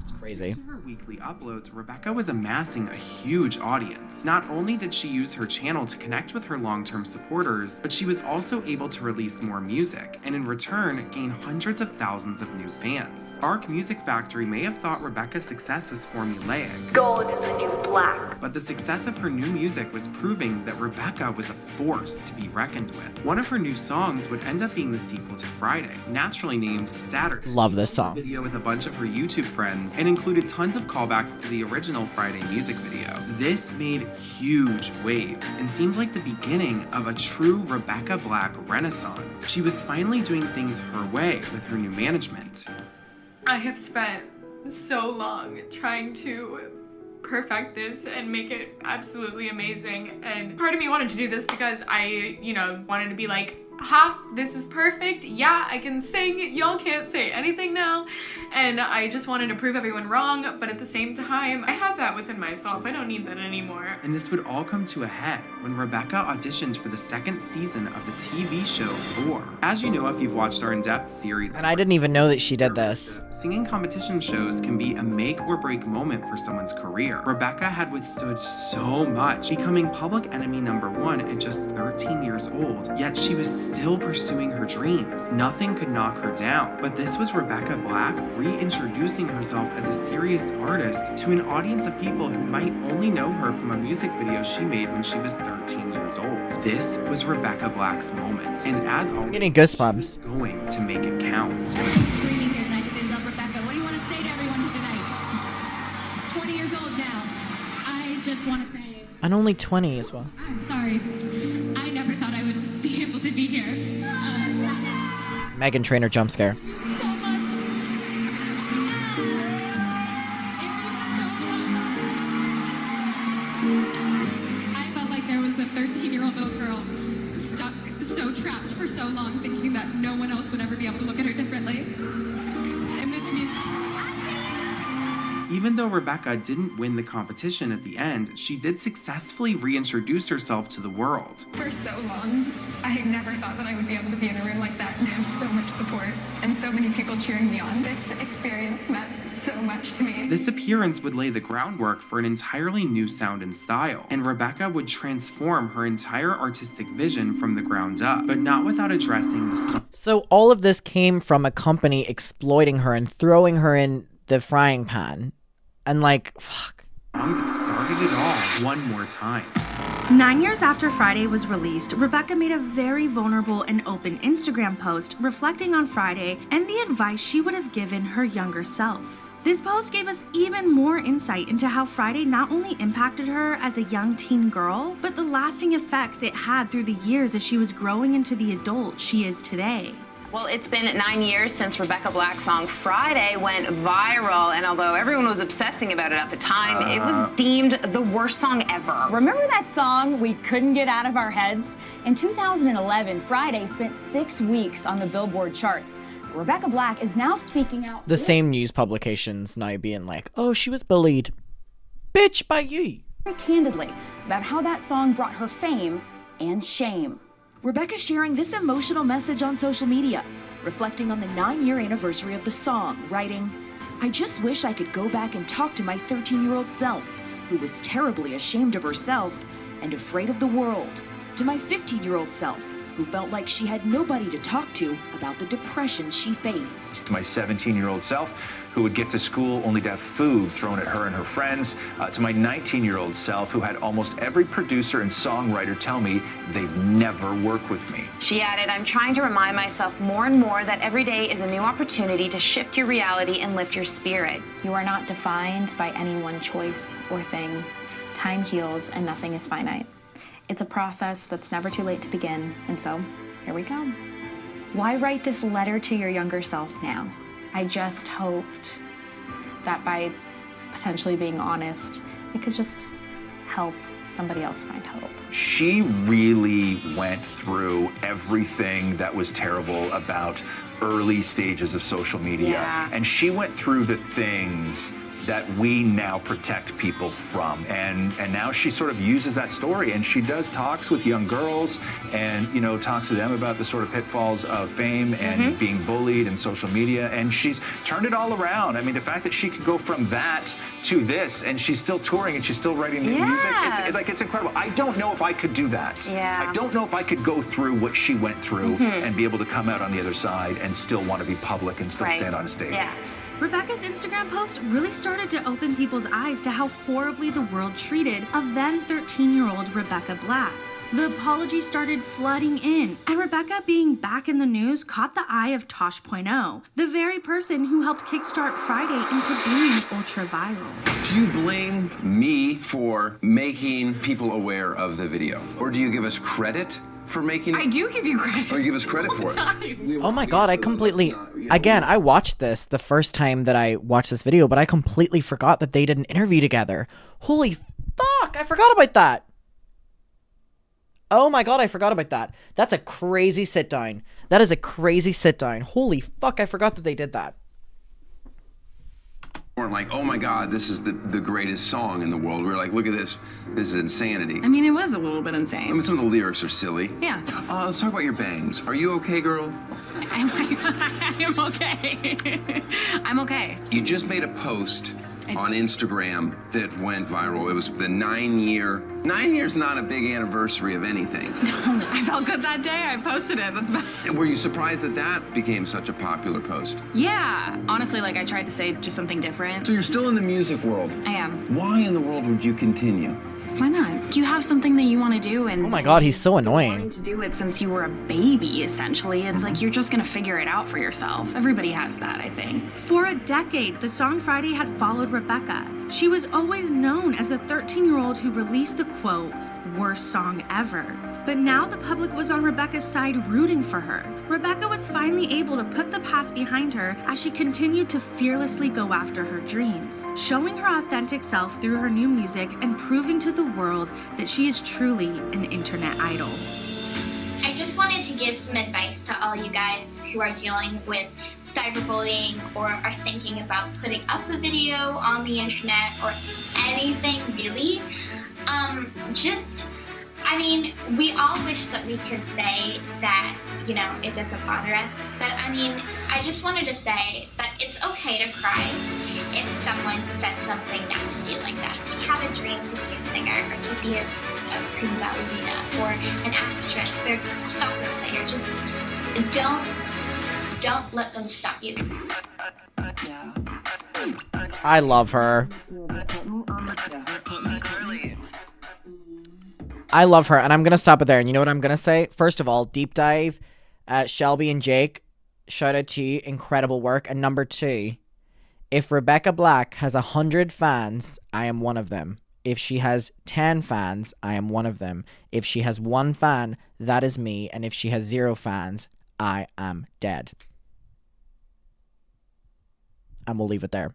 It's crazy. Her weekly uploads, Rebecca was amassing a huge audience. Not only did she use her channel to connect with her long-term supporters, but she was also able to release more music, and in return, gain hundreds of thousands of new fans. Arc Music Factory may have thought Rebecca's success was formulaic. Gold is the new black. But the success of her new music was proving that Rebecca was a force to be reckoned with. One of her new songs would end up being the sequel to Friday, naturally named Saturday. Love this song. Video with a bunch of her YouTube friends, and included tons of callbacks to the original Friday music video. This made huge waves and seemed like the beginning of a true Rebecca Black renaissance. She was finally doing things her way with her new management. I have spent so long trying to perfect this and make it absolutely amazing, and part of me wanted to do this because I, wanted to be ha, this is perfect. Yeah, I can sing. Y'all can't say anything now. And I just wanted to prove everyone wrong, but at the same time, I have that within myself. I don't need that anymore. And this would all come to a head when Rebecca auditioned for the second season of the TV show 4. As you know if you've watched our in-depth series. And I didn't even know that she did this. Singing competition shows can be a make or break moment for someone's career. Rebecca had withstood so much, becoming public enemy #1 at just 13 years old, yet she was still pursuing her dreams. Nothing could knock her down. But this was Rebecca Black reintroducing herself as a serious artist to an audience of people who might only know her from a music video she made when she was 13 years old. This was Rebecca Black's moment, and as always, I'm getting goosebumps. she was going to make it count. Screaming here tonight that they love Rebecca. What do you want to say to everyone here tonight? 20 years old now. I just want to say, And only 20 as well. I'm sorry. I never thought I would be able to be here. Meghan Trainor jump scare. I felt like there was a 13-year-old little girl stuck, so trapped for so long, thinking that no one else would ever be able to look at her differently. And this means... Even though Rebecca didn't win the competition at the end, she did successfully reintroduce herself to the world. For so long, I never thought that I would be able to be in a room like that and have so much support and so many people cheering me on. This experience meant so much to me. This appearance would lay the groundwork for an entirely new sound and style, and Rebecca would transform her entire artistic vision from the ground up, but not without addressing the song. So all of this came from a company exploiting her and throwing her in the frying pan. And like, fuck. That started it all one more time. 9 years after Friday was released, Rebecca made a very vulnerable and open Instagram post reflecting on Friday and the advice she would have given her younger self. This post gave us even more insight into how Friday not only impacted her as a young teen girl, but the lasting effects it had through the years as she was growing into the adult she is today. Well, it's been 9 years since Rebecca Black's song Friday went viral, and although everyone was obsessing about it at the time, it was deemed the worst song ever. Remember that song we couldn't get out of our heads? In 2011, Friday spent 6 weeks on the Billboard charts. Rebecca Black is now speaking out. The same news publications now being like, oh, she was bullied. Bitch, by you. Very candidly about how that song brought her fame and shame. Rebecca sharing this emotional message on social media, reflecting on the 9-year anniversary of the song, writing, I just wish I could go back and talk to my 13-year-old self, who was terribly ashamed of herself and afraid of the world, to my 15-year-old self, who felt like she had nobody to talk to about the depression she faced. To my 17-year-old self, who would get to school only to have food thrown at her and her friends. To my 19-year-old self, who had almost every producer and songwriter tell me they'd never work with me. She added, I'm trying to remind myself more and more that every day is a new opportunity to shift your reality and lift your spirit. You are not defined by any one choice or thing. Time heals and nothing is finite. It's a process that's never too late to begin, and so here we go. Why write this letter to your younger self now? I just hoped that by potentially being honest, it could just help somebody else find hope. She really went through everything that was terrible about early stages of social media. Yeah. And she went through the things that we now protect people from. And now she sort of uses that story, and she does talks with young girls and, you know, talks to them about the sort of pitfalls of fame and being bullied and social media, and she's turned it all around. I mean, the fact that she could go from that to this, and she's still touring and she's still writing new music, it's incredible. I don't know if I could do that. Yeah. I don't know if I could go through what she went through and be able to come out on the other side and still want to be public and still stand on a stage. Yeah. Rebecca's Instagram post really started to open people's eyes to how horribly the world treated a then 13-year-old Rebecca Black. The apologies started flooding in, and Rebecca being back in the news caught the eye of Tosh.0, the very person who helped kickstart Friday into being ultra viral. Do you blame me for making people aware of the video? Or do you give us credit for making it? I do give you credit. Or you give us credit for it? Oh my god, I completely... Again, I watched this the first time that I watched this video, but I completely forgot that they did an interview together. Holy fuck, I forgot about that. Oh my god, I forgot about that. That's a crazy sit down. That is a crazy sit down. Holy fuck, I forgot that they did that. Weren't like, oh my God, this is the greatest song in the world. We were like, look at this. This is insanity. I mean, it was a little bit I insane. mean, some of the lyrics are silly. Yeah. Let's talk about your bangs. Are you okay, girl? I am okay. I'm okay. You just made a post on Instagram that went viral. It was the 9 year. 9 years not a big anniversary of anything. No, I felt good that day. I posted it. That's about it. And were you surprised that that became such a popular post? Yeah. Honestly, like I tried to say just something different. So you're still in the music world. I am. Why in the world would you continue? Why not? You have something that you want to do, and oh my god, he's so annoying. Wanting to do it since you were a baby, essentially. It's like you're just gonna figure it out for yourself. Everybody has that, I think. For a decade, the song Friday had followed Rebecca. She was always known as a 13-year-old who released the quote, "worst song ever." But now the public was on Rebecca's side rooting for her. Rebecca was finally able to put the past behind her as she continued to fearlessly go after her dreams, showing her authentic self through her new music and proving to the world that she is truly an internet idol. I just wanted to give some advice to all you guys who are dealing with cyberbullying or are thinking about putting up a video on the internet or anything really. I mean, we all wish that we could say that, you know, it doesn't bother us. But I mean, I just wanted to say that it's okay to cry if someone says something nasty like that. If you have a dream to be a singer or to be a prima ballerina or an actress or a soccer player, just don't let them stop you. I love her. I love her, and I'm going to stop it there. And you know what I'm going to say? First of all, deep dive, Shelby and Jake, shout out to you, incredible work. And number 2, if Rebecca Black has 100 fans, I am one of them. If she has 10 fans, I am one of them. If she has 1 fan, that is me. And if she has 0 fans, I am dead. And we'll leave it there.